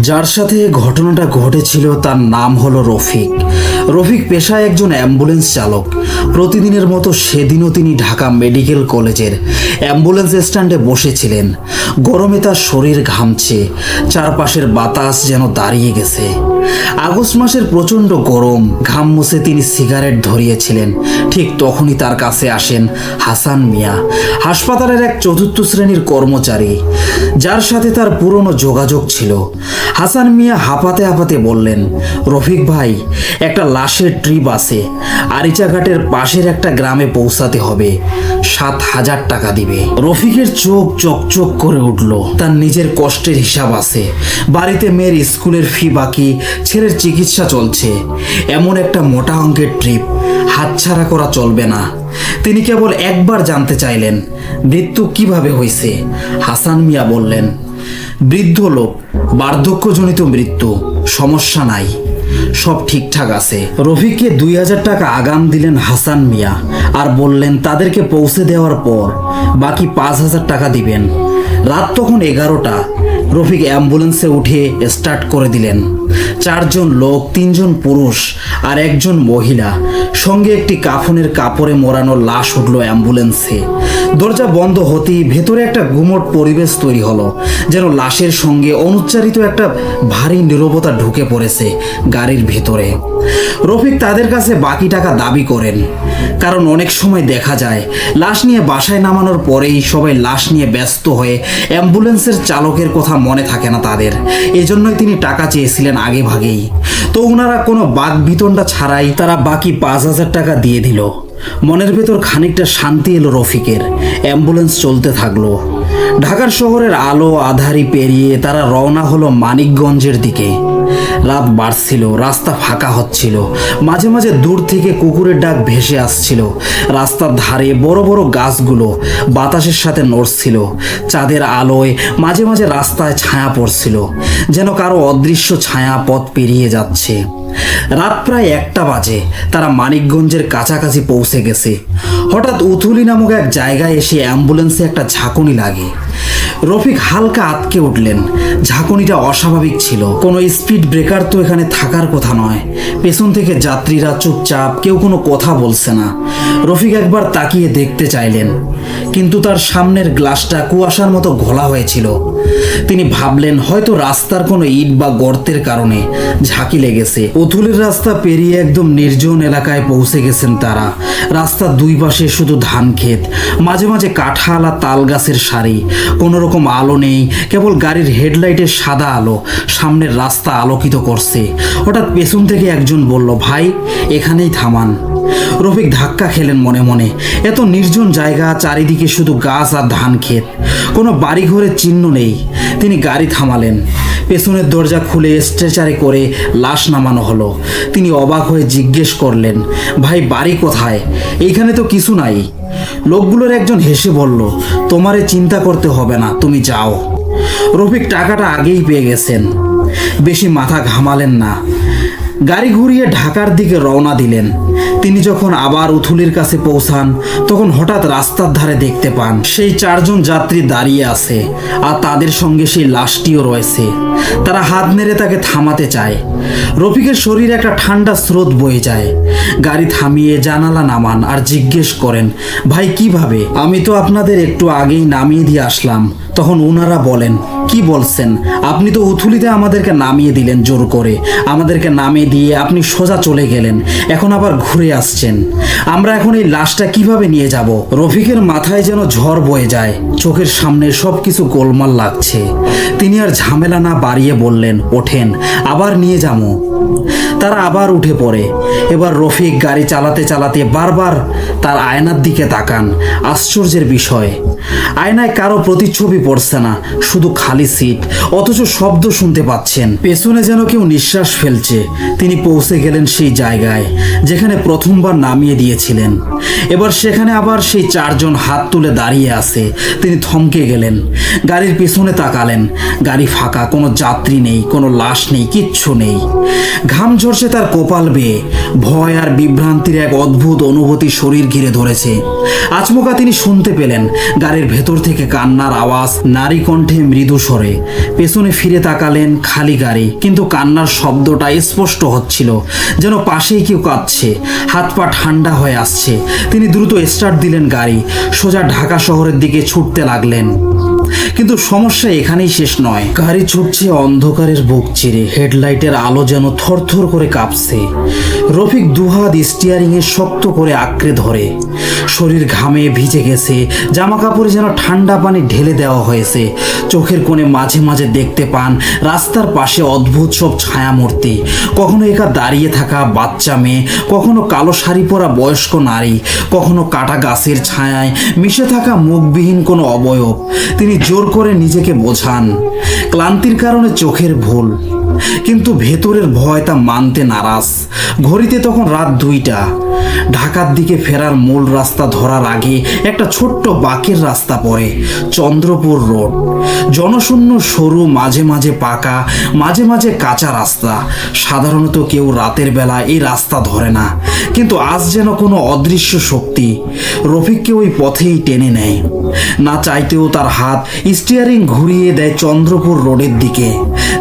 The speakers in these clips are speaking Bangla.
যার সাথে ঘটনাটা ঘটেছিল তার নাম হলো রফিক। রফিক পেশায় একজন অ্যাম্বুলেন্স চালক। প্রতিদিনের মতো সেদিনও তিনি ঢাকা মেডিকেল কলেজের অ্যাম্বুলেন্স স্ট্যান্ডে বসেছিলেন। গরমে তার শরীর ঘামছে, চারপাশের বাতাস যেন দাঁড়িয়ে গেছে। আগস্ট মাসের প্রচণ্ড গরম, ঘাম মুছে তিনি সিগারেট ধরিয়েছিলেন। ঠিক তখনই তার কাছে আসেন হাসান মিয়া, হাসপাতালের এক চতুর্থ শ্রেণীর কর্মচারী, যার সাথে তার পুরনো যোগাযোগ ছিল। হাসান মিয়া হাঁপাতে হাঁপাতে বললেন, রফিক ভাই, একটা লাশের ট্রিপ আছে, আরিচাঘাটের পাশের একটা গ্রামে পৌঁছাতে হবে, 7,000 টাকা দিবে। রফিকের চোখ চকচক করে উঠল। তার নিজের কষ্টের হিসাব আছে, বাড়িতে মেয়ের স্কুলের ফি বাকি, ছেলের চিকিৎসা চলছে। এমন একটা মোটা অঙ্কের ট্রিপ হাতছাড়া করা চলবে না। তিনি কেবল একবার জানতে চাইলেন, মৃত্যু কিভাবে হয়েছে। হাসান মিয়া বললেন, বৃদ্ধ লোক, বার্ধক্যজনিত মৃত্যু, সমস্যা নাই, সব ঠিকঠাক আছে। রফিককে 2,000 টাকা আগাম দিলেন হাসান মিয়া, আর বললেন তাদেরকে পৌঁছে দেওয়ার পর বাকি 5,000 টাকা দিবেন। রাত তখন 11টা। রফিক অ্যাম্বুলেন্সে উঠে স্টার্ট করে দিলেন। 4 জন লোক, 3 জন পুরুষ আর 1 জন মহিলা, সঙ্গে একটি কাফনের কাপড়ে মোড়ানো লাশ উঠল অ্যাম্বুলেন্সে। দরজা বন্ধ হতেই ভেতরে একটা গুমট পরিবেশ তৈরি হলো, যেন লাশের সঙ্গে অনুচ্চারিত একটা ভারী নীরবতা ঢুকে পড়েছে গাড়ির ভেতরে। রফিক তাদের কাছে বাকি টাকা দাবি করেন, কারণ অনেক সময় দেখা যায় লাশ নিয়ে বাসায় নামানোর পরেই সবাই লাশ নিয়ে ব্যস্ত হয়ে অ্যাম্বুলেন্সের চালকের কথা মনে থাকে না তাদের। এজন্যই তিনি টাকা চেয়েছিলেন আগে ভাগেই। তো ওনারা কোনো বাকবিতণ্ডা ছাড়াই তারা বাকি 5,000 টাকা দিয়ে দিল। মনের ভেতর খানিকটা শান্তি এলো রফিকের। অ্যাম্বুলেন্স চলতে থাকলো। ঢাকার শহরের আলো আধারি পেরিয়ে তারা রওনা হলো মানিকগঞ্জের দিকে। রাত বাড়ছিল, রাস্তা ফাঁকা হচ্ছিল, মাঝে মাঝে দূর থেকে কুকুরের ডাক ভেসে আসছিল। রাস্তার ধারে বড় বড় গাছগুলো বাতাসের সাথে নড়ছিল। চাঁদের আলোয় মাঝে মাঝে রাস্তায় ছায়া পড়ছিল, যেন কারো অদৃশ্য ছায়া পথ পেরিয়ে যাচ্ছে। রাত প্রায় 1টা বাজে। তারা মানিকগঞ্জের কাছাকাছি পৌঁছে গেছে। হঠাৎ উথুলি নামক এক জায়গায় এসে অ্যাম্বুলেন্সে একটা ঝাঁকুনি লাগে। রফিক হালকা আটকে উঠলেন। ঝাঁকুনিটা অস্বাভাবিক ছিল। কোনো স্পিড ব্রেকার তো এখানে থাকার কথা নয়। পেছন থেকে যাত্রীরা চুপচাপ, কেউ কোনো কথা বলছে না। রফিক একবার তাকিয়ে দেখতে চাইলেন, কিন্তু তার সামনের গ্লাসটা কুয়াশার মতো ঘোলা হয়েছিল। তিনি ভাবলেন হয়তো রাস্তার কোনো ইট বা গর্তের কারণে ঝাঁকি লেগেছে। উথুলির রাস্তা পেরিয়ে একদম নির্জন এলাকায় পৌঁছে গেছেন তারা। রাস্তার 2 পাশে শুধু ধান ক্ষেত, মাঝে মাঝে কাঁঠাল আর তাল গাছের সারি। কোনো রকম আলো নেই, কেবল গাড়ির হেডলাইটের সাদা আলো সামনের রাস্তা আলোকিত করছে। হঠাৎ পেছন থেকে একজন বলল, ভাই, এখানেই থামান। রফিক ধাক্কা খেলেন মনে মনে। এত নির্জন জায়গা, চারিদিকে শুধু গাছ আর ধান ক্ষেত, কোনো বাড়িঘরের চিহ্ন নেই। তিনি গাড়ি থামালেন। পেছনের দরজা খুলে স্ট্রেচারে করে লাশ নামানো হলো। তিনি অবাক হয়ে জিজ্ঞেস করলেন, ভাই, বাড়ি কোথায়? এইখানে তো কিছু নাই। লোকগুলোর একজন হেসে বলল, তোমারে চিন্তা করতে হবে না, তুমি যাও। রফিক টাকাটা আগেই পেয়ে গেছেন। বেশি মাথা ঘামালেন না। গাড়ি ঘুরিয়ে ঢাকার দিকে রওনা দিলেন। তিনি যখন আবার উথুলির কাছে পৌঁছান, তখন হঠাৎ রাস্তার ধারে দেখতে পান সেই 4 জন যাত্রী দাঁড়িয়ে আছে, আর তাদের সঙ্গে সেই লাশটিও রয়েছে। তারা হাত নেড়ে তাকে থামাতে চায়। রফিকের শরীরে একটা ঠান্ডা স্রোত বয়ে যায়। গাড়ি থামিয়ে জানালা নামান আর জিজ্ঞেস করেন, ভাই, কিভাবে? আমি তো আপনাদের একটু আগেই নামিয়ে দিয়ে আসলাম। তখন ওনারা বলেন, কি বলছেন? আপনি তো উথুলিতে আমাদেরকে নামিয়ে দিলেন জোর করে। আমাদেরকে নামিয়ে দিয়ে আপনি সোজা চলে গেলেন, এখন আবার ঘুরে আসছেন। আমরা এখন এই লাশটা কিভাবে নিয়ে যাব? রফিকের মাথায় যেন ঝড় বয়ে যায়। চোখের সামনে সবকিছু গোলমাল লাগছে। তিনি আর ঝামেলা না বাড়িয়ে বললেন, ওঠেন, আবার নিয়ে যাবো। তারা আবার উঠে পড়ে। এবার রফিক গাড়ি চালাতে চালাতে বারবার তার আয়নার দিকে তাকান। আশ্চর্যের বিষয়, আয়নায় কারো প্রতিচ্ছবি পড়ছে না, শুধু খালি সিট, অথচ শব্দ শুনতে পাচ্ছেন। পেছনে যেন কেউ নিঃশ্বাস ফেলছে। তিনি পৌঁছে গেলেন সেই জায়গায় যেখানে প্রথমবার নামিয়ে দিয়েছিলেন। এবার সেখানে আবার সেই 4 জন হাত তুলে দাঁড়িয়ে আছে। তিনি থমকে গেলেন। গাড়ির পেছনে তাকালেন। গাড়ি ফাঁকা, কোনো যাত্রী নেই, কোনো লাশ নেই, কিচ্ছু নেই। ঘাম ঝরছে তার কপাল বেয়ে। ভয় আর বিভ্রান্তির এক অদ্ভুত অনুভূতি শরীর ঘিরে ধরেছে। আচমকা তিনি শুনতে পেলেন গাড়ির ভেতর থেকে কান্নার আওয়াজ, নারী কণ্ঠে মৃদু স্বরে। পেছনে ফিরে তাকালেন, খালি গাড়ি, কিন্তু কান্নার শব্দটা স্পষ্ট হচ্ছিল, যেন পাশেই কেউ কাঁদছে। হাত পা ঠান্ডা হয়ে আসছে। তিনি দ্রুত স্টার্ট দিলেন গাড়ি, সোজা ঢাকা শহরের দিকে ছুটতে লাগলেন। কিন্তু সমস্যা এখানেই শেষ নয়। গাড়ি ছুটছে অন্ধকারের বুক চিরে, হেডলাইটের আলো যেন থরথর করে কাঁপছে। রফিক দুহাত স্টিয়ারিং এ শক্ত করে আঁকড়ে ধরে। শরীর ঘামে ভিজে গেছে, জামা কাপড়ে যেন ঠান্ডা পানি ঢেলে দেওয়া হয়েছে। চোখের কোণে মাঝে মাঝে দেখতে পান রাস্তার পাশে অদ্ভুত সব ছায়ামূর্তি। কখনো একা দাঁড়িয়ে থাকা বাচ্চা মেয়ে, কখনো কালো শাড়ি পরা বয়স্ক নারী, কখনো কাটা গাছের ছায়ায় মিশে থাকা মুখবিহীন কোনো অবয়ব। তিনি জোর করে নিজেকে বোঝান ক্লান্তির কারণে চোখের ভুল, কিন্তু ভেতরের ভয় তা মানতে নারাজ। ঘড়িতে তখন রাত 2টা। ঢাকার দিকে ফেরার মূল রাস্তা ধরার আগে একটা ছোট্ট বাঁকের রাস্তা পড়ে, চন্দ্রপুর রোড। জনশূন্য, সরু, মাঝে মাঝে পাকা, মাঝে মাঝে কাঁচা রাস্তা। সাধারণত কেউ রাতের বেলা এই রাস্তা ধরে না, কিন্তু আজ যেন কোনো অদৃশ্য শক্তি রফিককে ওই পথেই টেনে নেয়। না চাইতেও তার হাত স্টিয়ারিং ঘুরিয়ে দেয় চন্দ্রপুর রোডের দিকে।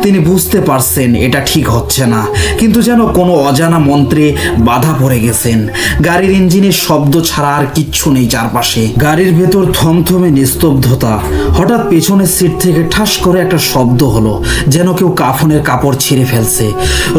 তিনি বুঝতে পারছেন এটা ঠিক হচ্ছে না, কিন্তু যেন কোনো অজানা মন্ত্রে বাধা পড়ে গেছেন। গাড়ির ইঞ্জিনের শব্দ ছাড়া আর কিচ্ছু নেই চারপাশে। গাড়ির ভেতর থমথমে নিস্তব্ধতা। হঠাৎ পেছনের সিট থেকে ঠাস করে একটা শব্দ হলো, যেন কেউ কাফনের কাপড় ছিঁড়ে ফেলছে।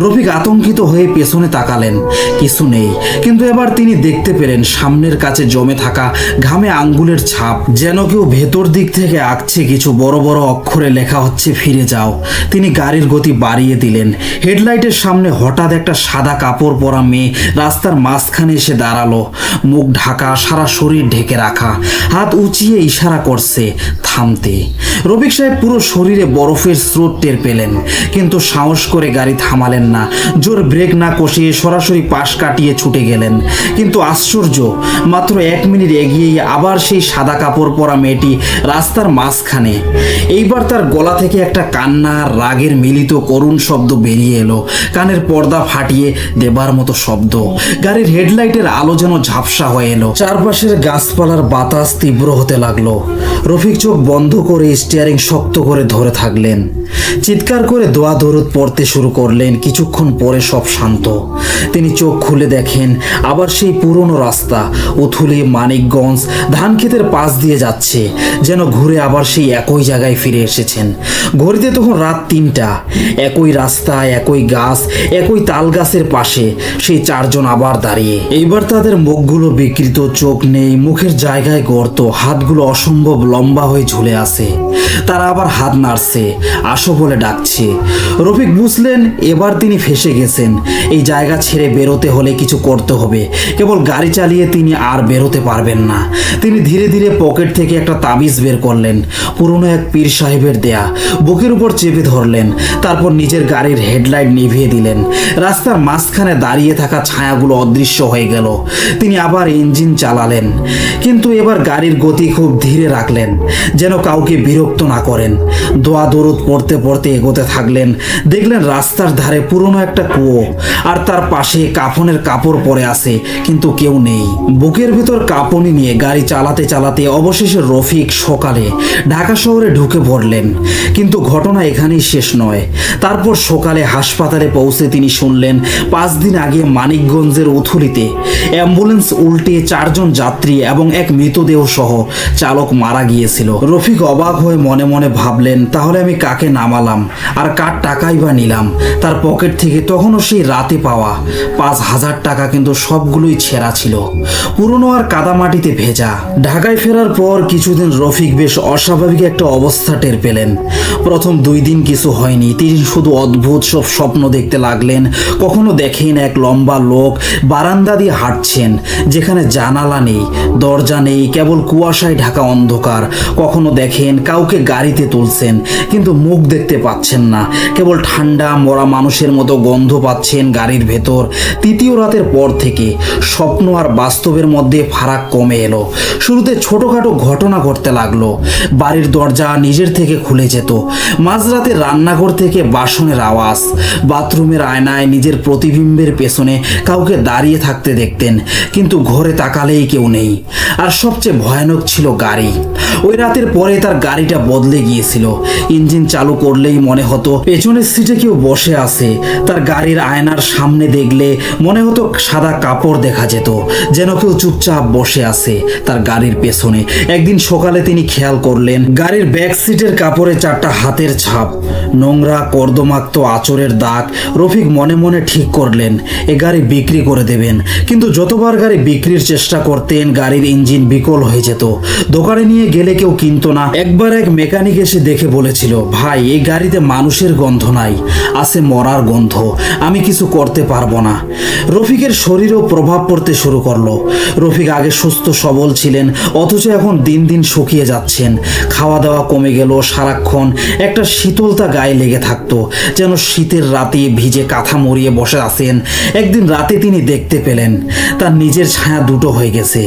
রফিক আতঙ্কিত হয়ে পেছনে তাকালেন, কিছু নেই। কিন্তু এবার তিনি দেখতে পেলেন সামনের কাছে জমে থাকা ঘামে আঙ্গুলের ছাপ, যেন কেউ ভেতর দিক থেকে আঁকছে কিছু। বড় বড় অক্ষরে লেখা হচ্ছে, ফিরে যাও। তিনি গাড়ির গতি বাড়িয়ে দিলেন। হেডলাইটের সামনে হঠাৎ একটা সাদা কাপড় পরা মেয়ে রাস্তার মাঝখানে এসে দাঁড়ালো। মুখ ঢাকা, সারা শরীর ঢেকে রাখা, হাত উঁচিয়ে ইশারা করছে থামতে। রফিক সাহেব পুরো শরীরে বরফের স্রোত টের পেলেন, কিন্তু সাহস করে গাড়ি থামালেন না। জোর ব্রেক না কষিয়ে সরাসরি পাশ কাটিয়ে ছুটে গেলেন। কিন্তু আশ্চর্য, মাত্র 1 মিনিট এগিয়েই আবার সেই সাদা কাপড় পরা মেয়েটি রাস্তার মাঝখানে। এইবার তার গলা থেকে একটা কান্নার রাগের মিলিত করুণ শব্দ বেরিয়ে এলো, কানের পর্দা ফাটিয়ে দেবার মতো শব্দ। গাড়ির হেডলাইটের আলো যেন ঝাপসা হয়ে এলো। চারপাশের গাছপালার বাতাস তীব্র হতে লাগলো। রফিক চোখ বন্ধ করে স্টিয়ারিং শক্ত করে ধরে থাকলেন। চিৎকার করে দোয়া দরুদ পড়তে শুরু করলেন। কিছুক্ষণ পরে সব শান্ত। তিনি চোখ খুলে দেখেন আবার সেই পুরনো রাস্তা, উথুলি, মানিকগঞ্জ, ধান ক্ষেতের পাশ দিয়ে যাচ্ছে, যেন ঘুরে আবার সেই একই জায়গায় ফিরে এসেছেন। ঘড়িতে তখন রাত 3টা। একই রাস্তা, একই গাছ, একই তাল গাছের পাশে সেই 4 জন আবার দাঁড়িয়ে। এইবার তাদের মুখগুলো বিকৃত, চোখ নেই, মুখের জায়গায় গর্ত, হাতগুলো অসম্ভব লম্বা হয়ে ঝুলে আছে। তারা আবার হাত নাড়ছে, আসো বলে ডাকছে। রফিক বুঝলেন এবার তিনি ফেঁসে গেছেন। এই জায়গা ছেড়ে বেরোতে হলে কিছু করতে হবে। কেবল গাড়ি চালিয়ে তিনি আর বেরোতে পারবেন না। তিনি ধীরে ধীরে পকেট থেকে একটা তাবিজ বের করলেন, পুরনো এক পীর সাহেবের দেয়া। বুকের উপর চেপে ধরলেন, তারপর নিজের গাড়ির হেডলাইট নিভিয়ে দিলেন। রাস্তার মাঝখানে দাঁড়িয়ে থাকা ছায়াগুলো অদৃশ্য হয়ে গেল। তিনি আবার ইঞ্জিন চালালেন, কিন্তু এবার গাড়ির গতি খুব ধীরে রাখলেন, যেন কাউকে বিরক্ত না করেন। দোয়া দরুদ পড়তে পড়তে এগোতে থাকলেন। দেখলেন রাস্তার ধারে পুরনো একটা কুয়ো, আর তার পাশে কাফনের কাপড় পরে আছে, কিন্তু কেউ নেই। বুকের ভিতর কাঁপুনি নিয়ে গাড়ি চালাতে চালাতে অবশেষে রফিক সকালে ঢাকা শহরে ঢুকে পড়লেন। কিন্তু ঘটনা এখানেই শেষ নয়। তারপর সকালে হাসপাতালে পৌঁছে তিনি শুনলেন 5 দিন আগে মানিকগঞ্জের উথুলিতে অ্যাম্বুলেন্স উল্টে 4 জন যাত্রী এবং এক মৃতদেহ সহ চালক মারা গিয়েছিল। রফিক অবাক হয়ে মনে মনে ভাবলেন, তাহলে আমি কাকে নামালাম আর কার টাকাই বা নিলাম? তার পকেট থেকে তখনও সেই রাতে পাওয়া 5,000 টাকা কিন্তু সবগুলোই ছেঁড়া ছিল, পুরনো আর কাদামাটিতে ভেজা। ঢাকায় ফেরার পর কিছুদিন রফিক বেশ অস্বাভাবিক একটা অবস্থা টের পেলেন। প্রথম 2 দিন কিছু হয়নি। তিনি শুধু অদ্ভুত সব স্বপ্ন দেখতে লাগলেন। কখনো দেখেন এক লম্বা লোক বারান্দা দিয়ে হাঁটছেন, যেখানে জানালা নেই, দরজা নেই, কেবল কুয়াশায় ঢাকা অন্ধকার। কখনো দেখেন কাউকে গাড়িতে তুলছেন, কিন্তু মুখ দেখতে পাচ্ছেন না, কেবল ঠান্ডা মরা মানুষের মতো গন্ধ পাচ্ছেন গাড়ির ভেতর। তৃতীয় রাতের পর থেকে স্বপ্ন আর বাস্তবের মধ্যে ফারাক কমে এলো। শুরুতে ছোটখাটো ঘটনা ঘটতে লাগলো। বাড়ির দরজা নিজের থেকে খুলে যেত। মাঝরাতে রান্না রান্নাঘর থেকে বাসনের আওয়াজ, বাথরুমের আয়নায় নিজের প্রতিবিম্বের পেছনে কাউকে দাঁড়িয়ে থাকতে দেখতেন, কিন্তু ঘরে তাকালেই কেউ নেই। আর সবচেয়ে ভয়ানক ছিল গাড়ি। ওই রাতের পরে তার গাড়িটা বদলে গিয়েছিল। ইঞ্জিন চালু করলেই মনে হতো পেছনের সিটে কেউ বসে আছে। তার গাড়ির আয়নার সামনে দেখলে মনে হতো সাদা কাপড় দেখা যেত, যেন কেউ চুপচাপ বসে আছে তার গাড়ির পেছনে। একদিন সকালে তিনি খেয়াল করলেন গাড়ির ব্যাক সিটের কাপড়ে 4টা হাতের ছাপ, নোংরা কর্দমাক্ত আঁচড়ের দাগ। রফিক মনে মনে ঠিক করলেন এ গাড়ি বিক্রি করে দেবেন, কিন্তু যতবার গাড়ি বিক্রির চেষ্টা করতেন গাড়ির ইঞ্জিন বিকল হয়ে যেত। দোকানে নিয়ে গেলে কেউ কিনতো না। একবার এক মেকানিক এসে দেখে বলেছিল, ভাই এই গাড়িতে মানুষের গন্ধ নাই, আছে মরার গন্ধ, আমি কিছু করতে পারবো না। রফিকের শরীরেও প্রভাব পড়তে শুরু করলো। রফিক আগে সুস্থ সবল ছিলেন, অথচ এখন দিন দিন শুকিয়ে যাচ্ছেন। খাওয়া দাওয়া কমে গেল, সারাক্ষণ একটা শীতলতা গায়ে লেগে থাকতো, যেন শীতের রাতে ভিজে কাঁথা মরিয়ে বসে আছেন। একদিন রাতে তিনি দেখতে পেলেন তার নিজের ছায়া দুটো হয়ে গেছে।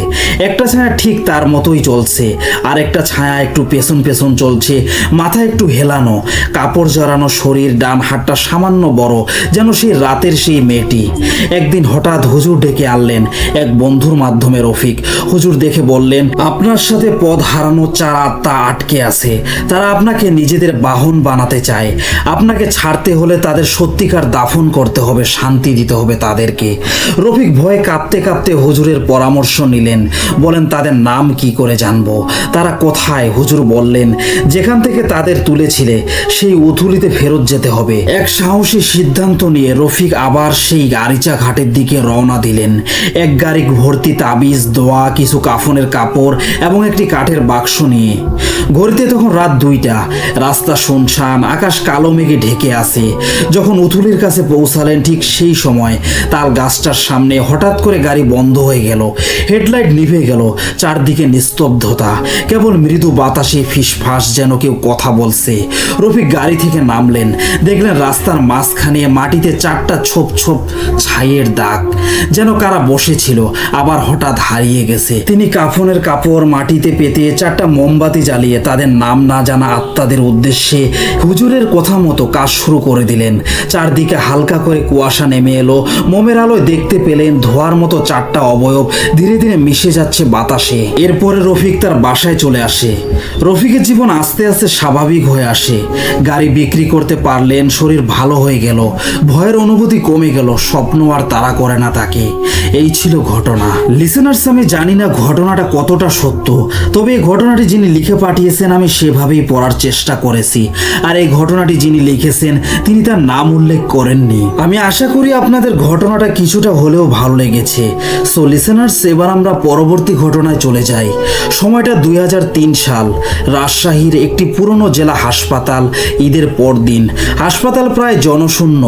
একটা ছায়া ঠিক তার মতোই চলছে, আর একটা ছায়া একটু পেছন পেছন চলছে, মাথা একটু হেলানো, কাপড় জড়ানো শরীর, ডান হাতটা সামান্য বড়, যেন সেই রাতের সেই মেয়েটি। একদিন হঠাৎ হুজুর ডেকে আনলেন এক বন্ধুর মাধ্যমে রফিক। হুজুর দেখে বললেন, আপনার সাথে পথ হারানো 4 আত্মা আটকে আছে, তারা আপনাকে নিজেদের বাহন বানাতে চায়। আপনাকে ছাড়তে হলে তাদের সত্যিকার দাফন করতে হবে, শান্তি দিতে হবে তাদেরকে। রফিক ভয়ে কাঁপতে কাঁপতে হুজুরের পরামর্শ নিলেন। বলেন, তাদের নাম কি করে জানবো, তারা কোথায়? হুজুর বললেন, যেখান থেকে তাদের তুলেছিলে সেই উথুলিতে ফেরত যেতে হবে। এক সাহসী সিদ্ধান্ত নিয়ে রফিক আবার সেই গারিচা ঘাটের দিকে রওনা দিলেন। এক গাড়ি ভর্তি তাবিজ, দোয়া, কিছু কাফনের কাপড় এবং একটি কাঠের বাক্স নিয়ে। ঘড়িতে তখন রাত 2টা, রাস্তা শুনশান, আকাশ কালো মেঘে ঢেকে আছে। যখন উথুলির কাছে পৌঁছালেন ঠিক সেই সময় তাল গাছটার সামনে হঠাৎ করে গাড়ি বন্ধ হয়ে গেল। হেডলাইট নিভে গেল, চারদিকে নিস্তব্ধতা, কেবল মৃদু বাতাসে ফিসফাস, যেন কেউ কথা বলছে। রফিক গাড়ি থেকে নামলেন, দেখলেন রাস্তার মাঝখানে মাটিতে 4টা ছোপ ছোপ ছাইয়ের দাগ, যেন কারা বসেছিল আবার হঠাৎ হারিয়ে গেছে। তিনি কাফনের কাপড় মাটিতে পেতে 4টা মোমবাতি জ্বালিয়ে তাদের নাম না জানা আত্মাদের উদ্দেশ্যে হুজুরের কথা মতো কাজ শুরু করে দিলেন। চারদিকে হালকা করে কুয়াশা নেমে এলো। মোমের আলোয় দেখতে পেলেন ধোয়ার মতো 4টা অবয়ব ধীরে ধীরে মিশে যাচ্ছে বাতাসে। এরপরে রফিক তার বাসায় চলে আসে। রফিকের জীবন আস্তে আস্তে স্বাভাবিক হয়ে আসে। গাড়ি বিক্রি করতে পারলেন, শরীর ভালো হয়ে গেল, ভয়ের অনুভূতি কমে গেল, স্বপ্ন আর তাড়া করে না তাকে। এই ছিল ঘটনা। লিসেনার্স, আমি জানি না ঘটনাটা কতটা সত্য, তবে এই ঘটনাটি যিনি লিখে পাঠিয়েছেন আমি সেভাবেই পড়ার চেষ্টা করেছি। আর এই ঘটনাটি যিনি লিখেছেন তিনি তার নাম উল্লেখ করেননি। আমি আশা করি আপনাদের ঘটনাটা কিছুটা হলেও ভালো লেগেছে। সো লিসেনার্স, এবার আমরা পরবর্তী ঘটনায় চলে যাই। সময়টা 2003 সাল। রাজশাহীর একটি পুরনো জেলা হাসপাতাল। ঈদের পর দিন হাসপাতাল প্রায় জনশূন্য।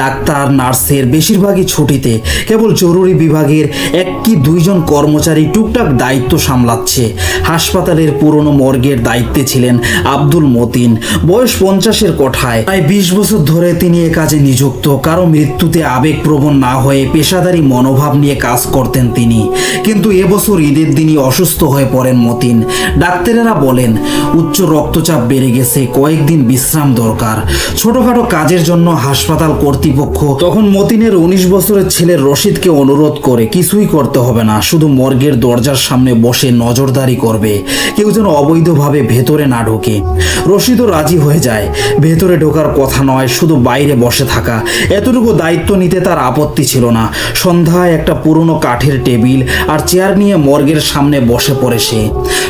ডাক্তার, নার্সের বেশিরভাগই ছুটিতে, কেবল জরুরি বিভাগের 1 কি 2 জন কর্মচারী টুকটাক দায়িত্ব সামলাচ্ছে। হাসপাতালের পুরনো মর্গের দায়িত্বে ছিলেন আব্দুল মতিন। বয়স 50-এর কোঠায়। প্রায় 20 বছর ধরে তিনি এ কাজে নিযুক্ত। কারো মৃত্যুতে আবেগপ্রবণ না হয়ে পেশাদারি মনোভাব নিয়ে কাজ করতেন তিনি। কিন্তু এবছর ঈদের দিনই অসুস্থ হয়ে পড়েন মতিন। ডাক্তারেরা বলেন উচ্চ রক্তচাপ বেড়ে গেছে, কয়েকদিন বিশ্রাম দরকার। ছোটখাটো কাজের জন্য হাসপাতাল কর্তৃপক্ষ তখন মতিনের 19 বছরের ছেলে রশিদকে অনুরোধ করে কিছুই করতে হবে না, শুধু মর্গের দরজার সামনে বসে নজরদারি করবে, কেউ যেন অবৈধভাবে ভেতরে না ঢোকে। রশিদও রাজি হয়ে যায়। ভেতরে ঢোকার কথা নয়, শুধু বাইরে বসে থাকা, এতটুকু দায়িত্ব নিতে তার আপত্তি ছিল না। সন্ধ্যায় একটা পুরনো কাঠের টেবিল আর চেয়ার নিয়ে মর্গের সামনে বসে পড়ে সে।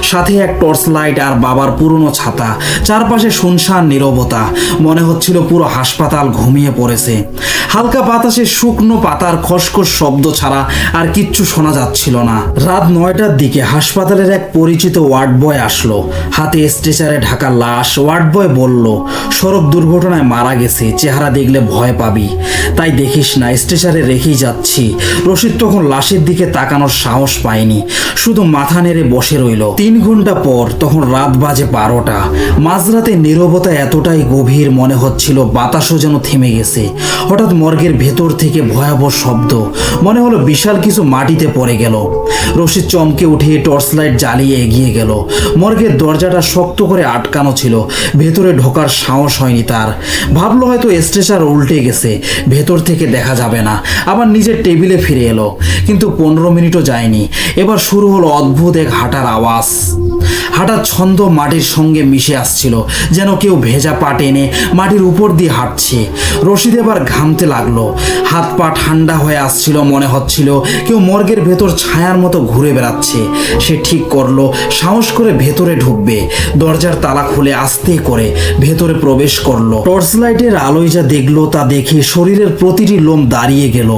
সাথে এক টর্চ লাইট আর বাবার পুরনো ছাতা। চারপাশে শুনশান নীরবতা, মনে হচ্ছিল পুরো হাসপাতাল ঘুমিয়ে পড়েছে। হালকা বাতাসে শুকনো পাতার খসখস শব্দ ছাড়া আর কিচ্ছু শোনা যাচ্ছিল না। রাত 9টার দিকে হাসপাতালের এক পরিচিত ওয়ার্ড বয় আসলো, হাতে স্ট্রেচারে ঢাকা লাশ। ওয়ার্ড বয় বলল, সড়ক দুর্ঘটনায় মারা গেছে, চেহারা দেখলে ভয় পাবি, তাই দেখিস না, স্ট্রেচারে রেখেই যাচ্ছি। রশিদ তখন লাশের দিকে তাকানোর সাহস পায়নি, শুধু মাথা নেড়ে বসে রইল। 3 ঘন্টা পর তখন রাত বাজে 12টা। মাঝরাতে নীরবতা এতটাই গভীর মনে হচ্ছিল বাতাসও যেন থেমে গেছে। হঠাৎ মর্গের ভেতর থেকে ভয়াবহ শব্দ, মনে হলো বিশাল কিছু মাটিতে পড়ে গেল। রশিদ চমকে উঠে টর্চ লাইট জ্বালিয়ে এগিয়ে গেল। মর্গের দরজাটা শক্ত করে আটকানো ছিল, ভেতরে ঢোকার সাহস হয়নি তার। ভাবলো হয়তো স্ট্রেচার উল্টে গেছে, ভেতর থেকে দেখা যাবে না। আবার নিজের টেবিলে ফিরে এলো, কিন্তু 15 মিনিটও যায়নি। এবার শুরু হলো অদ্ভুত এক হাঁটার আওয়াজ। হাঁটার ছন্দ মাটির সঙ্গে মিশে আসছিল, যেন কেউ ভেজা পা টেনে মাটির উপর দিয়ে হাঁটছে। রশিদ এবার ঘামতে লাগলো, হাত পা ঠান্ডা হয়ে আসছিল। মনে হচ্ছিল কেউ মর্গের ভেতর ছায়ার মতো ঘুরে বেড়াচ্ছে। সে ঠিক করলো সাহস করে ভেতরে ঢুকবে। দরজার তালা খুলে আস্তে করে ভেতরে প্রবেশ করলো। টর্চ লাইটের আলোয় যা দেখলো তা দেখে শরীরের প্রতিটি লোম দাঁড়িয়ে গেল।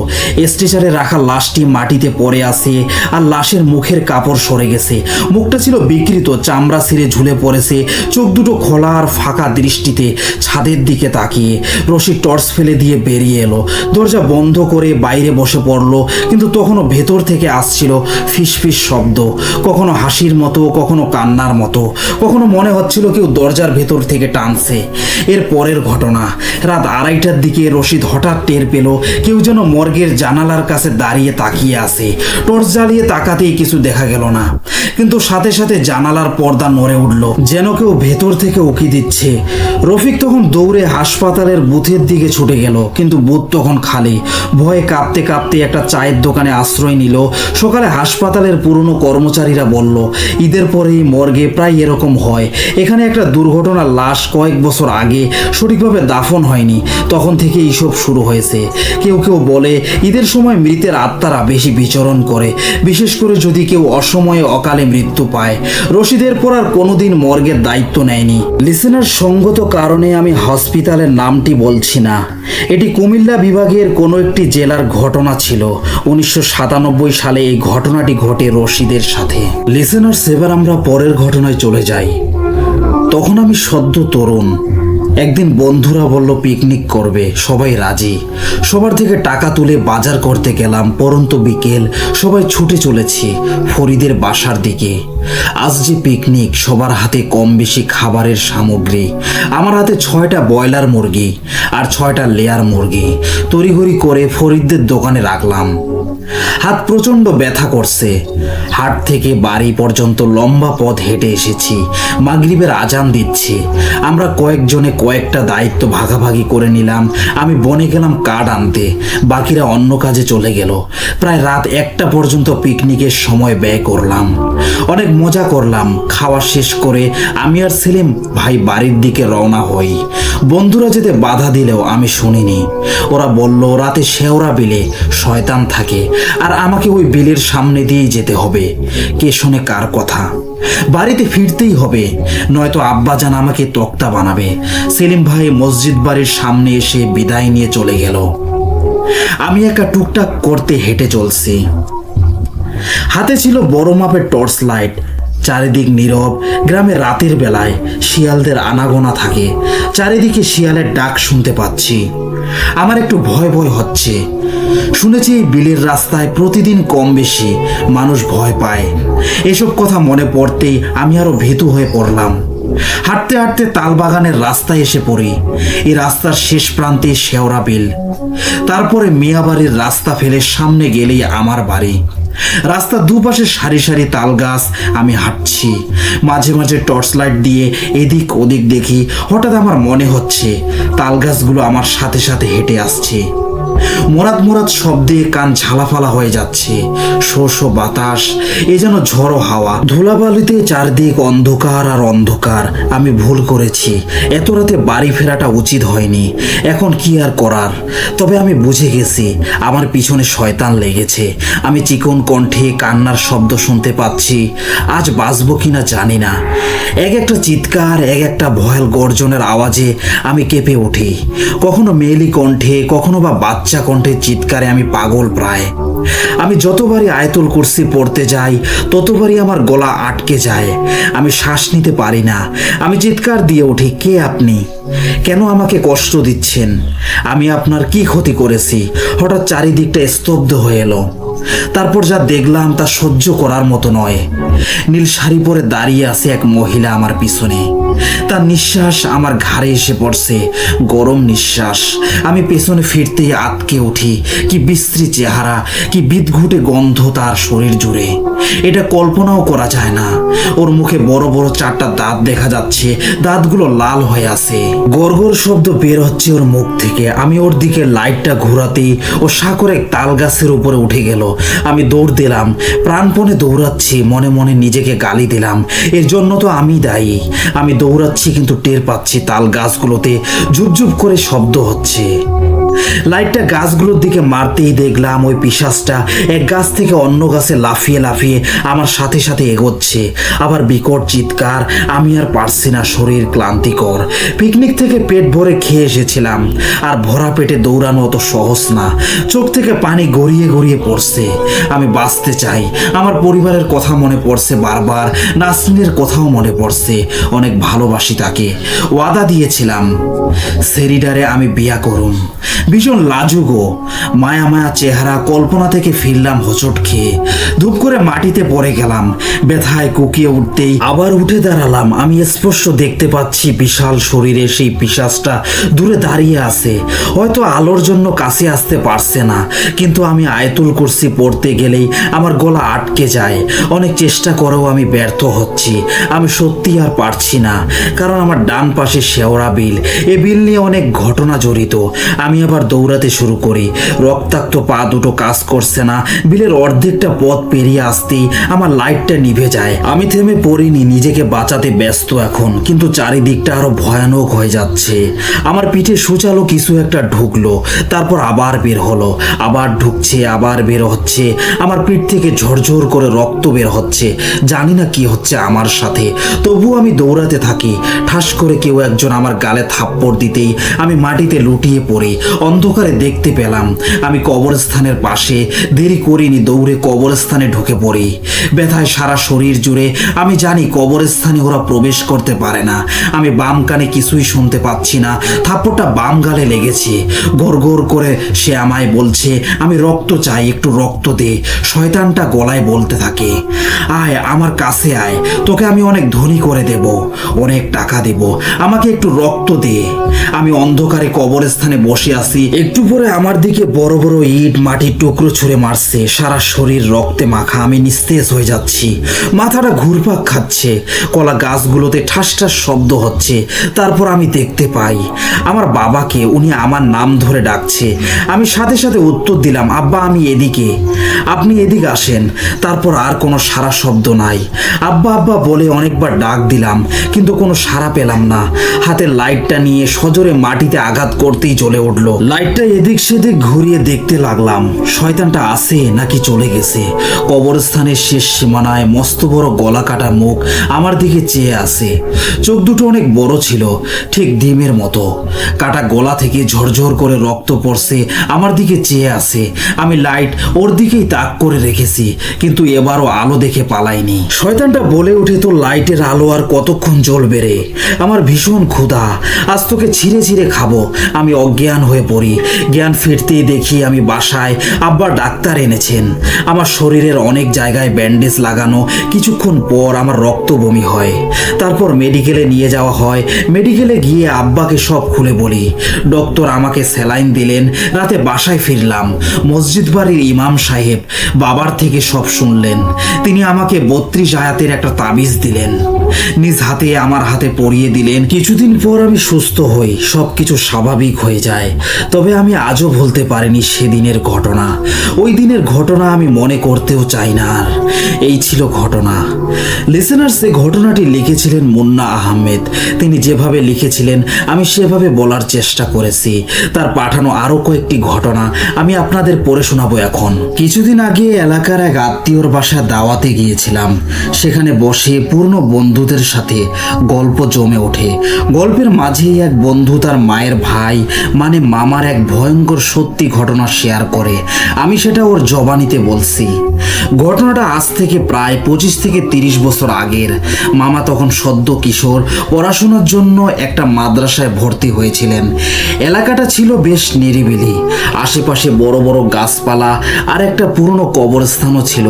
স্ট্রেচারে রাখা লাশটি মাটিতে পড়ে আছে, আর লাশের মুখের কাপড় সরে গেছে। মুখটা ছিল বিকৃত, চামড়া ছিঁড়ে ঝুলে পড়েছে। চোখ দুটো খোলা আর ফাঁকা দৃষ্টিতে ছাদের দিকে তাকিয়ে। রশিদ টর্চ ফেলে দিয়ে বেরিয়ে এলো, দরজা বন্ধ করে বাইরে বসে পড়লো। কিন্তু তখনও ভেতর থেকে আসছিল ফিসফিস শব্দ, কখনো হাসির মতো, কখনো কান্নার মতো, কখনো মনে হচ্ছিল কেউ দরজার ভেতর থেকে টানছে। এর পরের ঘটনা, রাত 2:30টার দিকে রশিদ হঠাৎ টের পেল কেউ যেন মর্গের জানালার কাছে দাঁড়িয়ে তাকিয়ে আছে। টর্চ জ্বালিয়ে তাকাতেই কিছু দেখা গেল না, কিন্তু সাথে সাথে জানালার পর্দা নড়ে উঠল, যেন কেউ ভেতর থেকে উকি দিচ্ছে। রফিক তখন দৌড়ে হাসপাতালের বুথের দিকে ছুটে গেল, কিন্তু বুথ তখন খালি। ভয়ে কাঁপতে কাঁপতে একটা চায়ের দোকানে আশ্রয় নিল। সকালে হাসপাতালের পুরনো কর্মচারীরা বলল, ঈদের পরেই মর্গে প্রায় এরকম হয়। এখানে একটা দুর্ঘটনার লাশ কয়েক বছর আগে সঠিকভাবে দাফন হয়নি, তখন থেকে এইসব শুরু হয়েছে। কেউ কেউ বলে ঈদের সময় মৃতের আত্মারা বেশি বিচরণ করে, বিশেষ করে যদি কেউ অসময়ে অকালে মৃত্যু পায়। রশিদের পর আর কোনোদিন মর্গের দায়িত্ব নেয়নি। লিসেনার সঙ্গত কারণে আমি হসপিটালের নামটি বলছি না। এটি কুমিল্লা বিভাগের কোনো একটি জেলার ঘটনা ছিল। 1997 সালে এই ঘটনাটি ঘটে রশিদের সাথে। লিসেনার এবার আমরা পরের ঘটনায় চলে যাই। তখন আমি সদ্য তরুণ। একদিন বন্ধুরা বলল পিকনিক করবে, সবাই রাজি। সবার থেকে টাকা তুলে বাজার করতে গেলাম। পরন্তু বিকেল, সবাই ছুটে চলেছি ফরিদের বাসার দিকে। আজ যে পিকনিক, সবার হাতে কম বেশি খাবারের সামগ্রী। আমার হাতে 6টা ব্রয়লার মুরগি আর 6টা লেয়ার মুরগি তড়িঘড়ি করে ফরিদদের দোকানে রাখলাম। হাত প্রচণ্ড ব্যথা করছে। হাট থেকে বাড়ি পর্যন্ত লম্বা পথ হেঁটে এসেছি। মাগরিবের আজান দিচ্ছে। আমরা কয়েকজনে কয়েকটা দায়িত্ব ভাগাভাগি করে নিলাম। আমি বনে গেলাম কাঠ আনতে, বাকিরা অন্য কাজে চলে গেল। প্রায় রাত 1টা পর্যন্ত পিকনিকের সময় ব্যয় করলাম। অনেক মজা করলাম। খাওয়া শেষ করে আমি আর সেলিম ভাই বাড়ির দিকে রওনা হই। বন্ধুরা যেতে বাধা দিলেও আমি শুনিনি। ওরা বলল রাতে শেওড়া বিলে শয়তান থাকে, আর আমাকে ওই বিলের সামনে দিয়েই যেতে হবে। কে শোনে কার কথা? বাড়িতে ফিরতেই হবে, নয়তো আব্বাজান আমাকে তক্তা বানাবে। সেলিম ভাই মসজিদ বাড়ির সামনে এসে বিদায় নিয়ে চলে গেল। আমি একা টুকটাক করতে হেঁটে চলছি। হাতে ছিল বড় মাপের টর্চ লাইট। চারিদিক নীরব। গ্রামে রাতের বেলায় শিয়ালদের আনাগোনা থাকে। চারিদিকে শিয়ালের ডাক শুনতে পাচ্ছি। আমার একটু ভয় ভয় হচ্ছে। শুনেছি এই বিলের রাস্তায় প্রতিদিন কম বেশি মানুষ ভয় পায়। এসব কথা মনে পড়তেই আমি আরো ভীতু হয়ে পড়লাম। হাঁটতে হাঁটতে তালবাগানের রাস্তায় এসে পড়ি। এই রাস্তার শেষ প্রান্তে শেওড়া বিল, তারপরে মিয়াবাড়ির রাস্তা ফেলে সামনে গেলেই আমার বাড়ি। রাস্তার দুপাশে সারি সারি তাল গাছ। আমি হাঁটছি, মাঝে মাঝে টর্চ লাইট দিয়ে এদিক ওদিক দেখি। হঠাৎ আমার মনে হচ্ছে তাল গাছগুলো আমার সাথে সাথে হেঁটে আসছে। মোরাদ মোরাদ শব্দে কান ঝালাফালা হয়ে যাচ্ছে। শো শো বাতাস, এ যেন ঝড়ো হাওয়া। ধুলাবালিতে চারদিক অন্ধকার আর অন্ধকার। আমি ভুল করেছি, এত রাতে বাড়ি ফেরাটা উচিত হয়নি। এখন কি আর করার? তবে আমি বুঝে গেছি আমার পিছনে শয়তান লেগেছে। আমি চিকন কণ্ঠে কান্নার শব্দ শুনতে পাচ্ছি। আজ বাঁচবো কিনা জানি না। এক একটা চিৎকার, এক একটা ভয়াল গর্জনের আওয়াজে আমি কেঁপে উঠি। কখনো মেয়েলি কণ্ঠে, কখনো বা বাচ্চা কণ্ঠের চিৎকারে আমি পাগল প্রায়। আমি যতবারই আয়াতুল কুরসি পড়তে যাই ততবারই আমার গলা আটকে যায়। আমি শ্বাস নিতে পারি না। আমি চিৎকার দিয়ে উঠি, কে আপনি? কেন আমাকে কষ্ট দিচ্ছেন? আমি আপনার কি ক্ষতি করেছি? হঠাৎ চারিদিকটা স্তব্ধ হয়ে এলো। তারপর যা দেখলাম তা সহ্য করার মতো নয়। নীল শাড়ি পরে দাঁড়িয়ে আছে এক মহিলা আমার পিছনে। তার নিঃশ্বাস আমার ঘাড়ে এসে পড়ছে, গরম নিঃশ্বাস। আমি পেছনে ফিরতেই আটকে উঠি। কি বিশ্রী চেহারা, কি বিদঘুটে গন্ধ তার শরীর জুড়ে, এটা কল্পনাও করা যায় না। ওর মুখে বড় বড় 4টা দাঁত দেখা যাচ্ছে, দাঁতগুলো লাল হয়ে আছে। গড়গড় শব্দ বের হচ্ছে ওর মুখ থেকে। আমি ওর দিকে লাইটটা ঘোরাতেই ও সাকরে তাল গাছের উপরে উঠে গেল। আমি দৌড় দিলাম, প্রাণপণে দৌড়াচ্ছি, মনে মনে নিজেকে গালি দিলাম, এর জন্য তো আমি দায়ী। আমি দৌড়াচ্ছি কিন্তু টের পাচ্ছি তাল গাছগুলোতে ঝুপঝুপ করে শব্দ হচ্ছে। লাইটটা গাছগুলোর দিকে মারতেই দেখলাম ওই পিশাচটা এক গাছ থেকে অন্য গাছে লাফিয়ে লাফিয়ে আমার সাথে সাথে এগোচ্ছে। আবার বিকট চিৎকার। আমি আর পারছি না, শরীর ক্লান্তিকর। পিকনিক থেকে পেট ভরে খেয়ে এসেছিলাম, আর ভরা পেটে দৌড়ানো অত সহজ না। চোখ থেকে পানি গড়িয়ে গড়িয়ে পড়ছে। আমি বাঁচতে চাই। আমার পরিবারের কথা মনে পড়ছে বারবার, নাসরিনের কথাও মনে পড়ছে। অনেক ভালোবাসি তাকে, ওয়াদা দিয়েছিলাম সেরিডারে আমি বিয়া করুম। ভীষণ লাজুকো মায়া মায়া চেহারা। কল্পনা থেকে ফিরলাম হোঁচট খেয়ে, ধূপ করে মাটিতে পড়ে গেলাম। ব্যথায় কুকিয়ে উঠতেই আবার উঠে দাঁড়ালাম। আমি স্পষ্ট দেখতে পাচ্ছি বিশাল শরীরে সেই পিশাচটা দূরে দাঁড়িয়ে আছে। হয়তো আলোর জন্য কাছে আসতে পারছে না, কিন্তু আমি আয়তুল কুরসি পড়তে গেলেই আমার গলা আটকে যায়। অনেক চেষ্টা করেও আমি ব্যর্থ হচ্ছি। আমি সত্যি আর পারছি না, কারণ আমার ডান পাশে শেওড়া বিল। এ বিল নিয়ে অনেক ঘটনা জড়িত। আমি আবার দৌড়াতে শুরু করি। রক্তাক্ত পা দুটো কাজ করছে না। বিলের অর্ধেকটা পথ পেরিয়ে আসতেই আমার লাইটটা নিভে যায়। আমি থেমে পড়িনি, নিজেকে বাঁচাতে ব্যস্ত এখন, কিন্তু চারিদিকটা আরো ভয়ানক হয়ে যাচ্ছে। আমার পিঠে সুচালো কিছু একটা ঢুকলো, তারপর আবার বের হলো, আবার ঢুকছে, আবার বের হচ্ছে। আমার পিঠ থেকে ঝরঝর করে রক্ত বের হচ্ছে। জানি না কি হচ্ছে আমার সাথে, তবু আমি দৌড়াতে থাকি। ঠাস করে কেউ একজন আমার গালে থাপ্পড় দিতেই আমি মাটিতে লুটিয়ে পড়ি। অন্ধকারে দেখতে পেলাম আমি কবরস্থানের পাশে। দেরি করিনি, দৌড়ে কবরস্থানে ঢুকে পড়ি। ব্যথায় সারা শরীর জুড়ে। আমি জানি কবরস্থানে ওরা প্রবেশ করতে পারে না। আমি বাম কানে কিছুই শুনতে পাচ্ছি না। থাপ্পড়টা বাম গালে লেগেছে। গড় গড় করে সে আমায় বলছে, আমি রক্ত চাই, একটু রক্ত দে। শয়তানটা গলায় বলতে থাকে, আয় আমার কাছে আয়, তোকে আমি অনেক ধনী করে দেব, অনেক টাকা দেব, আমাকে একটু রক্ত দে। আমি অন্ধকারে কবরস্থানে বসে আছি। একটু পরে আমার দিকে বড় বড় ইট মাটির টুকরো ছুঁড়ে মারছে। সারা শরীর রক্তে মাখা। আমি নিস্তেজ হয়ে যাচ্ছি, মাথাটা ঘুরপাক খাচ্ছে। কলা গাছগুলোতে ঠাস ঠাস শব্দ হচ্ছে। তারপর আমি দেখতে পাই আমার বাবাকে। উনি আমার নাম ধরে ডাকছে। আমি সাথে সাথে উত্তর দিলাম, আব্বা আমি এদিকে, আপনি এদিকে আসেন। তারপর আর কোনো সারা শব্দ নাই। আব্বা আব্বা বলে অনেকবার ডাক দিলাম, কিন্তু কোনো সাড়া পেলাম না। হাতের লাইটটা নিয়ে সজোরে মাটিতে আঘাত করতেই জ্বলে উঠলো। লাইটটা এদিক সেদিক ঘুরিয়ে দেখতে লাগলাম, শয়তানটা আছে নাকি চলে গেছে। কবরস্থানের শেষ সীমানায় মস্ত বড় গলা কাটা মুখ আমার দিকে চেয়ে আছে। চোখ দুটো অনেক বড় ছিল, ঠিক ডিমের মতো। কাটা গলা থেকে ঝরঝর করে রক্ত পড়ছে, আমার দিকে চেয়ে আছে। আমি লাইট ওর দিকেই তাক করে রেখেছি, কিন্তু এবারও আলো দেখে পালাইনি। শয়তানটা বলে উঠে, তো লাইটের আলো আর কতক্ষণ জ্বলবে রে? আমার ভীষণ ক্ষুধা, আজ তোকে ছিঁড়ে ছিঁড়ে খাবো। আমি অজ্ঞান হয়ে পড়ি। জ্ঞান ফিরতেই দেখি আমি বাসায়। আব্বা ডাক্তার এনেছেন। আমার শরীরের অনেক জায়গায় ব্যান্ডেজ লাগানো। কিছুক্ষণ পর আমার রক্ত বমি হয়। তারপর মেডিকেলে নিয়ে যাওয়া হয়। মেডিকেলে গিয়ে আব্বাকে সব খুলে বলি। ডক্টর আমাকে স্যালাইন দিলেন। রাতে বাসায় ফিরলাম। মসজিদ বাড়ির ইমাম সাহেব বাবার থেকে সব শুনলেন। তিনি আমাকে 32 আয়াতের একটা তাবিজ দিলেন, নিজ হাতে আমার হাতে পরিয়ে দিলেন। কিছুদিন পর আমি সুস্থ হই, সবকিছু স্বাভাবিক হয়ে যায়। তবে আমি আজও ভুলতে পারিনি সেদিনের ঘটনা। ওই দিনের ঘটনা আমি মনে করতেও চাই না আর। এই ছিল ঘটনা। লিসেনার্স, এই ঘটনাটি লিখেছিলেন মুন্না আহমেদ। তিনি যেভাবে লিখেছিলেন আমি সেভাবে বলার চেষ্টা করেছি। তার পাঠানো আরো কয়েকটি ঘটনা আমি আপনাদের পড়ে শোনাবো এখন। কিছুদিন আগে এলাকার এক আত্মীয়র বাসা দাওয়াতে গিয়েছিলাম। সেখানে বসে পুরনো বন্ধুদের সাথে গল্প জমে ওঠে। গল্পের মাঝেই এক বন্ধু তার মায়ের ভাই মানে মামার এক ভয়ঙ্কর সত্যি ঘটনা শেয়ার করে। আমি সেটা ওর জবানিতে বলছি। ঘটনাটা আজ থেকে প্রায় 25 থেকে 30 বছর আগের। মামা তখন সদ্য কিশোর, পড়াশোনার জন্য একটা মাদ্রাসায় ভর্তি হয়েছিলেন। এলাকাটা ছিল বেশ নিরিবিলি। আশেপাশে বড় বড় গাছপালা আর একটা পুরনো কবরস্থানও ছিল।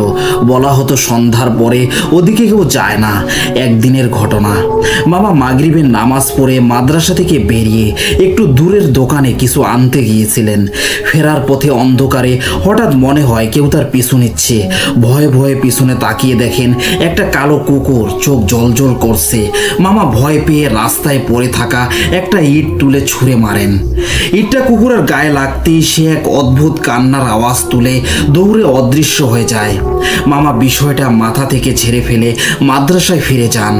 বলা হতো সন্ধ্যার পরে ওদিকে কেউ যায় না। এক একদিনের ঘটনা। মামা মাগরিবের নামাজ পড়ে মাদ্রাসা থেকে বেরিয়ে একটু দূরের দোকানে কিছু আনতে গিয়েছিলেন। ফেরার পথে অন্ধকারে হঠাৎ মনে হয় কেউ তার পিছু নিচ্ছে। ভয়ে ভয়ে পিছনে তাকিয়ে দেখেন একটা কালো কুকুর চোখ জলজল করছে। মামা ভয় পেয়ে রাস্তায় পড়ে থাকা একটা ইট তুলে ছুঁড়ে মারেন। ইটটা কুকুরের গায়ে লাগতেই সে এক অদ্ভুত কান্নার আওয়াজ তুলে দৌড়ে অদৃশ্য হয়ে যায়। মামা বিষয়টা মাথা থেকে ঝেড়ে ফেলে মাদ্রাসায় ফিরে যান।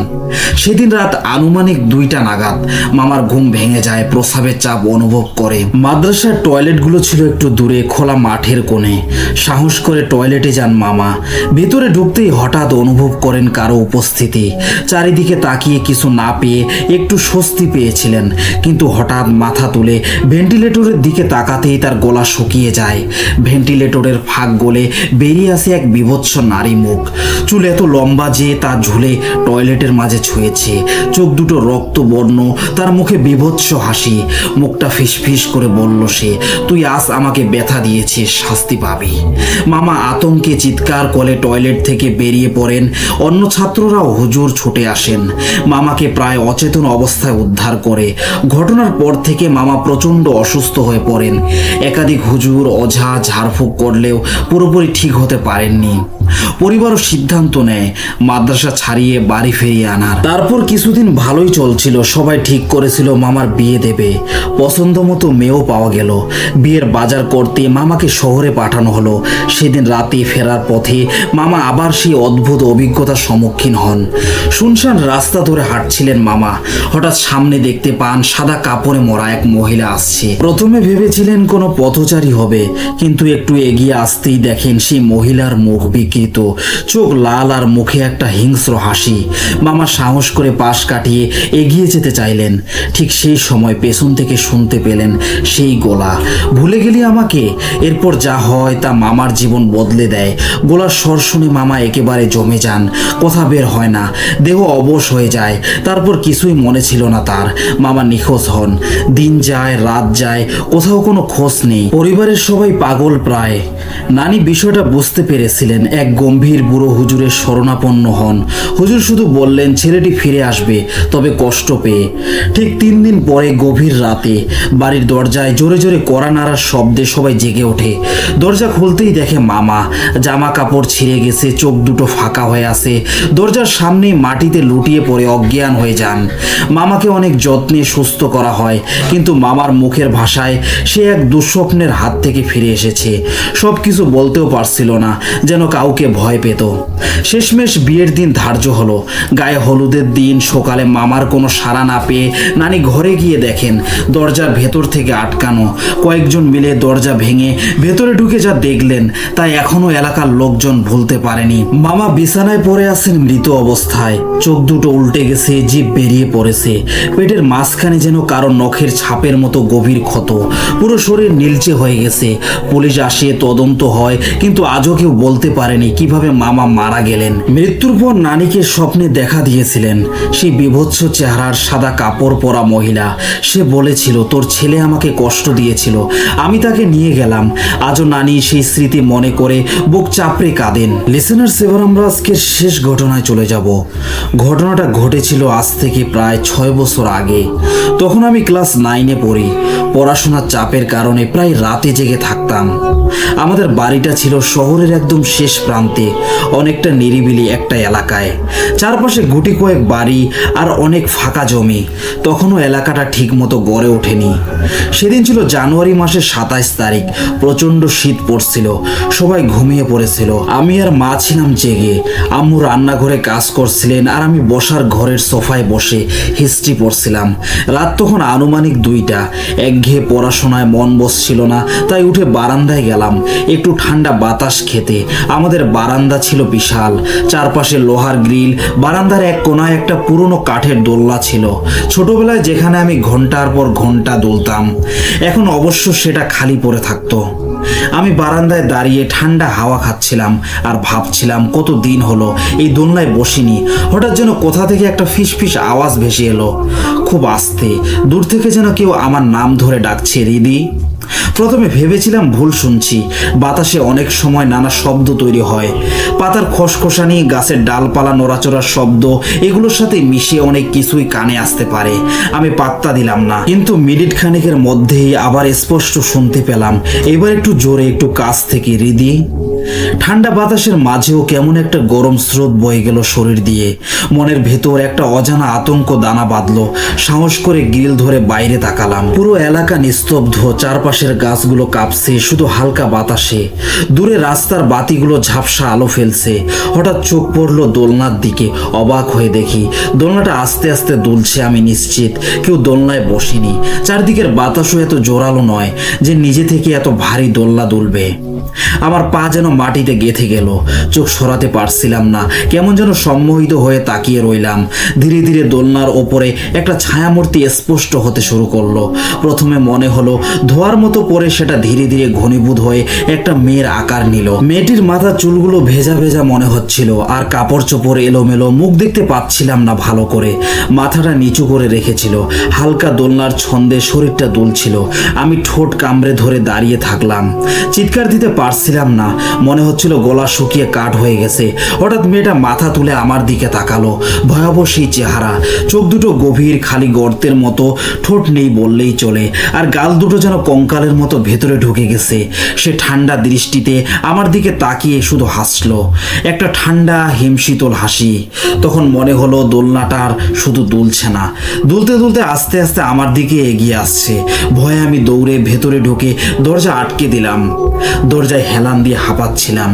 সেদিন রাত আনুমানিক 2টা নাগাদ মামার ঘুম ভেঙে যায়, প্রস্রাবের চাপ অনুভব করে। মাদ্রাসার টয়লেটগুলো ছিল একটু দূরে খোলা মাঠের কোণে। সাহস করে টয়লেটে যান মামা। ভেতরে ঢুকতেই হঠাৎ অনুভব করেন কারো উপস্থিতি। চারিদিকে তাকিয়ে কিছু না পেয়ে একটু স্বস্তি পেয়েছিলেন, কিন্তু হঠাৎ মাথা তুলে ভেন্টিলেটরের দিকে তাকাতেই তার গলা শুকিয়ে যায়। ভেন্টিলেটরের ফাঁক গলে বেরিয়ে আসে এক বিভৎস নারী মুখ। চুল এত লম্বা যে তা ঝুলে টয়লেটের মাঝে ছুঁয়েছে। চোখ দুটো রক্তবর্ণ, তার মুখে বিভৎস হাসি। মুখটা ফিসফিস করে বলল সে, তুই আজ আমাকে ব্যথা দিয়েছিস, শাস্তি পাবি। মামা আতঙ্কে চিৎকার করে টয়লেট থেকে বেরিয়ে পড়েন। অন্য ছাত্ররাও হুজুর ছুটে আসেন। মামাকে প্রায় অচেতন অবস্থায় উদ্ধার করে। ঘটনার পর থেকে মামা প্রচণ্ড অসুস্থ হয়ে পড়েন। একাধিক হুজুর ওঝা ঝাড়ফুঁক করলেও পুরোপুরি ঠিক হতে পারেননি। পরিবারও সিদ্ধান্ত নেয় মাদ্রাসা ছাড়িয়ে বাড়ি ফিরিয়ে আনার। তারপর কিছুদিন ভালোই চলছিল। সবাই ঠিক করেছিল মামার বিয়ে দেবে। পছন্দ মতো মেয়েও পাওয়া গেল। বিয়ের বাজার করতে মামাকে শহরে পাঠানো হলো। সেদিন রাতে ফেরার পথে মামা আবার সেই অদ্ভুত অভিজ্ঞতার সম্মুখীন হন। শুনশান রাস্তা ধরে হাঁটছিলেন মামা। হঠাৎ সামনে দেখতে পান সাদা কাপড়ে মোড়া এক মহিলা আসছে। প্রথমে ভেবেছিলেন কোনো পথচারী হবে, কিন্তু একটু এগিয়ে আসতেই দেখেন সেই মহিলার মুখ বিকৃত, চোখ লাল আর মুখে একটা হিংস্র হাসি। মামা সাহস করে পাশ কাটিয়ে এগিয়ে যেতে চাইলেন। ঠিক সেই সময় পেছন থেকে শুনতে পেলেন সেই গলা, ভুলে গেলি আমাকে। এরপর যা হয় তা মামার জীবন বদলে দেয়। গলার স্বর শুনে মামা একেবারে জমে যান। কথা বের হয় না, দেহ অবশ হয়ে যায়। তারপর কিছুই মনে ছিল না তার। মামা নিখোঁজ হন। দিন যায়, রাত যায়, কোথাও কোনো খোঁজ নেই। পরিবারের সবাই পাগল প্রায়। নানি বিষয়টা বুঝতে পেরেছিলেন। এক গম্ভীর বুড়ো হুজুরের শরণাপন্ন হন। হুজুর শুধু বললেন ছেলেটি ফিরে আসবে, তবে কষ্ট পেয়ে। ঠিক 3 দিন পরে গভীর রাতে বাড়ির দরজায় জোরে জোরে কড়া নাড়ার শব্দে সবাই জেগে ওঠে। দরজা খুলতেই দেখে মামা। জামা কাপড় ছিঁড়ে গেছে, চোখ দুটো ফাঁকা হয়ে আছে। দরজার সামনে মাটিতে লুটিয়ে পড়ে অজ্ঞান হয়ে যান। মামাকে অনেক যত্নে সুস্থ করা হয়, কিন্তু মামার মুখের ভাষায় সে এক দুঃস্বপ্নের হাত থেকে ফিরে এসেছে। সব কিছু বলতেও পারছিল না, যেন কাউকে ভয় পেত। শেষমেশ বিয়ের দিন ধার্য হলো। গায়ে হলুদের দিন সকালে মামার কোনো সাড়া না পেয়ে নানি ঘরে গিয়ে দেখেন দরজার ভেতর থেকে আটকানো। কয়েকজন মিলে দরজা ভেঙে ভেতরে ঢুকে যা দেখলেন তা এখনো এলাকার লোকজন ভুলতে পারেনি। মামা বিছানায় পড়ে আছেন মৃত অবস্থায়। চোখ দুটো উল্টে গেছে, জিভ বেরিয়ে পড়েছে। পেটের মাঝখানে যেন কারো নখের ছাপের মতো গভীর ক্ষত। পুরো শরীর নীলচে হয়ে গেছে। পুলিশ আসে, তদন্ত হয়, কিন্তু আজও কেউ বলতে পারেনি কিভাবে মামা মারা গেলেন। মৃত্যুর পর নানিকে স্বপ্নে দেখা দিয়েছিলেন সেই বিভৎস চেহারার সাদা কাপড় পরা মহিলা। সে বলেছিল, তোর ছেলে আমাকে কষ্ট দিয়েছিল, আমি তাকে নিয়ে গেলাম। আজও নানি সেই স্মৃতি মনে করে বুক চাপড়ে কাঁদেন। লিসেনার্স, এবার আমরা আজকের শেষ ঘটনায় চলে যাব। ঘটনাটা ঘটেছিল আজ থেকে প্রায় 6 বছর আগে। তখন আমি ক্লাস 9-এ পড়ি। পড়াশোনার চাপের কারণে প্রায় রাতে জেগে থাকতাম। আমাদের বাড়িটা ছিল শহরের একদম শেষ প্রান্তে, অনেকটা নিরিবিলি একটা এলাকায়। চারপাশে গুটি কয়েক বাড়ি আর অনেক ফাঁকা জমি। তখনও এলাকাটা ঠিক মতো গড়ে ওঠেনি। সেদিন ছিল জানুয়ারি মাসের 27 তারিখ। প্রচণ্ড শীত পড়ছিল। সবাই ঘুমিয়ে পড়েছিল। আমি আর মা ছিলাম জেগে। আম্মু রান্নাঘরে কাজ করছিলেন আর আমি বসার ঘরের সোফায় বসে হিস্ট্রি পড়ছিলাম। রাত তখন আনুমানিক 2টা। একঘেয়ে পড়াশোনায় মন বসছিল না, তাই উঠে বারান্দায় গেলাম একটু ঠান্ডা বাতাস খেতে। আমাদের বারান্দা ছিল বিশাল, চারপাশে লোহার গ্রিল। বারান্দার এক কোনায় একটা পুরনো কাঠের দোলনা ছিল। ছোটবেলায় যেখানে আমি ঘন্টার পর ঘন্টা দুলতাম, এখন অবশ্য সেটা খালি পড়ে থাকতো। আমি বারান্দায় দাঁড়িয়ে ঠান্ডা হাওয়া খাচ্ছিলাম আর ভাবছিলাম কত দিন হলো এই দোলনায় বসিনি। হঠাৎ যেন কোথা থেকে একটা ফিসফিস আওয়াজ ভেসে এলো, খুব আস্তে। দূর থেকে যেন কেউ আমার নাম ধরে ডাকছে, রিদি। প্রথমে ভেবেছিলাম ভুল শুনছি। বাতাসে অনেক সময় নানা শব্দ তৈরি হয়, পাতার খসখসানি, গাছের ডালপালা নড়াচড়ার শব্দ, এগুলোর সাথে মিশে অনেক কিছুই কানে আসতে পারে। আমি পাত্তা দিলাম না, কিন্তু মিনিট খানেকের মধ্যেই আবার স্পষ্ট শুনতে পেলাম, এবার একটু জোরে, একটু কাছ থেকে। হৃদি। ঠান্ডা বাতাসের মাঝেও কেমন একটা গরম স্রোত বয়ে গেল শরীর দিয়ে। মনের ভেতর একটা অজানা আতঙ্ক দানা বাঁধলো। সাহস করে গ্রিল ধরে বাইরে তাকালাম। পুরো এলাকা নিস্তব্ধ, চারপাশের গাছগুলো কাঁপছে শুধু হালকা বাতাসে। দূরে রাস্তার বাতিগুলো ঝাপসা আলো ফেলছে। হঠাৎ চোখ পড়লো দোলনার দিকে। অবাক হয়ে দেখি দোলনাটা আস্তে আস্তে দুলছে। আমি নিশ্চিত কেউ দোলনায় বসেনি। চারদিকের বাতাসও এত জোরালো নয় যে নিজে থেকে এত ভারী দোলনা দুলবে। আমার পা যেন মাটিতে গেঁথে গেল। চোখ সরাতে পারছিলাম না, কেমন যেন সম্মোহিত হয়ে তাকিয়ে রইলাম। ধীরে ধীরে দোলনার ওপরে একটা ছায়ামূর্তি স্পষ্ট হতে শুরু করলো। প্রথমে মনে হলো ধোয়ার মতো, পরে সেটা ধীরে ধীরে ঘনীভূত হয়ে একটা মেয়ের আকার নিল। মেয়েটির মাথার চুলগুলো ভেজা ভেজা মনে হচ্ছিল, আর কাপড় চোপড় এলোমেলো। মুখ দেখতে পাচ্ছিলাম না ভালো করে। মাথাটা নিচু করে রেখেছিল। হালকা দোলনার ছন্দে শরীরটা দুলছিল। আমি ঠোঁট কামড়ে ধরে দাঁড়িয়ে থাকলাম। চিৎকার দিতে পারছিলাম না, মনে হচ্ছিল গলা শুকিয়ে কাঠ হয়ে গেছে। হঠাৎ মেয়েটা মাথা তুলে আমার দিকে তাকালো। ভয়াবহ সেই চেহারা, চোখ দুটো গভীর, খালি গর্তের মতো, ঠোঁট নেই বললেই চলে, আর গাল দুটো যেন কঙ্কালের মতো ভেতরে ঢুকে গেছে। সে ঠান্ডা দৃষ্টিতে আমার দিকে তাকিয়ে শুধু হাসলো, একটা ঠান্ডা হিমশীতল হাসি। তখন মনে হলো দোলনাটার শুধু দুলছে না, দুলতে দুলতে আস্তে আস্তে আমার দিকে এগিয়ে আসছে। ভয়ে আমি দৌড়ে ভেতরে ঢুকে দরজা আটকে দিলাম। দরজায় হেলান দিয়ে হাঁপাচ্ছিলাম।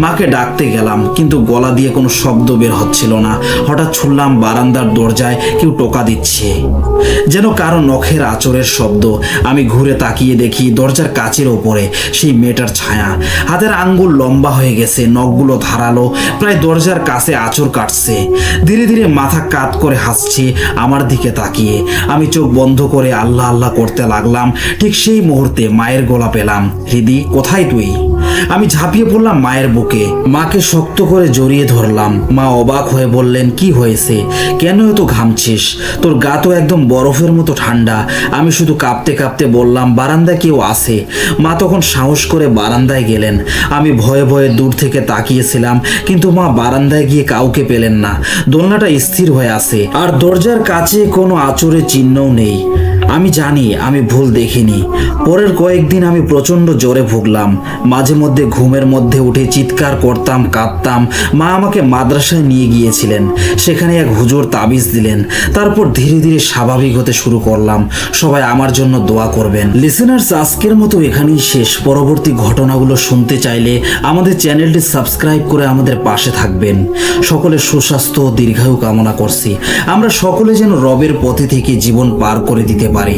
মাকে ডাকতে গেলাম, কিন্তু গলা দিয়ে কোনো শব্দ বের হচ্ছিল না। হঠাৎ শুনলাম বারান্দার দরজায় কেউ টোকা দিচ্ছে, যেন কারো নখের আঁচড়ের শব্দ। আমি ঘুরে তাকিয়ে দেখি দরজার কাচের ওপরে সেই মেয়েটার ছায়া। হাতের আঙ্গুল লম্বা হয়ে গেছে, নখগুলো ধারালো, প্রায় দরজার কাছে আঁচড় কাটছে। ধীরে ধীরে মাথা কাত করে হাসছে আমার দিকে তাকিয়ে। আমি চোখ বন্ধ করে আল্লাহ আল্লাহ করতে লাগলাম। ঠিক সেই মুহূর্তে মায়ের গলা পেলাম। হৃদি, কোথায় তুই? আমি ঝাঁপিয়ে পড়লাম মায়ের বুকে। মাকে শক্ত করে জড়িয়ে ধরলাম। মা অবাক হয়ে বললেন, কি হয়েছে? কেন এত ঘামছিস? তোর গা তো একদম বরফের মতো ঠান্ডা। আমি শুধু কাঁপতে কাঁপতে বললাম, বারান্দায় কেউ আছে। মা তখন সাহস করে বারান্দায় গেলেন। আমি ভয়ে ভয়ে দূর থেকে তাকিয়েছিলাম, কিন্তু মা বারান্দায় গিয়ে কাউকে পেলেন না। দোলনাটা স্থির হয়ে আছে, আর দরজার কাছে কোনো আঁচড়ের চিহ্নও নেই। আমি জানি আমি ভুল দেখিনি। পরের কয়েকদিন আমি প্রচণ্ড জ্বরে ভুগলাম। মাঝে মধ্যে ঘুমের মধ্যে উঠে চিৎকার করতাম, কাঁদতাম। মা আমাকে মাদ্রাসায় নিয়ে গিয়েছিলেন, সেখানে এক হুজুর তাবিজ দিলেন। তারপর ধীরে ধীরে স্বাভাবিক হতে শুরু করলাম। সবাই আমার জন্য দোয়া করবেন। লিসেনার্স, আজকের মতো এখানেই শেষ। পরবর্তী ঘটনাগুলো শুনতে চাইলে আমাদের চ্যানেলটি সাবস্ক্রাইব করে আমাদের পাশে থাকবেন। সকলের সুস্বাস্থ্য ও দীর্ঘায়ু কামনা করছি। আমরা সকলে যেন রবের পথে থেকে জীবন পার করে দিতে পারি।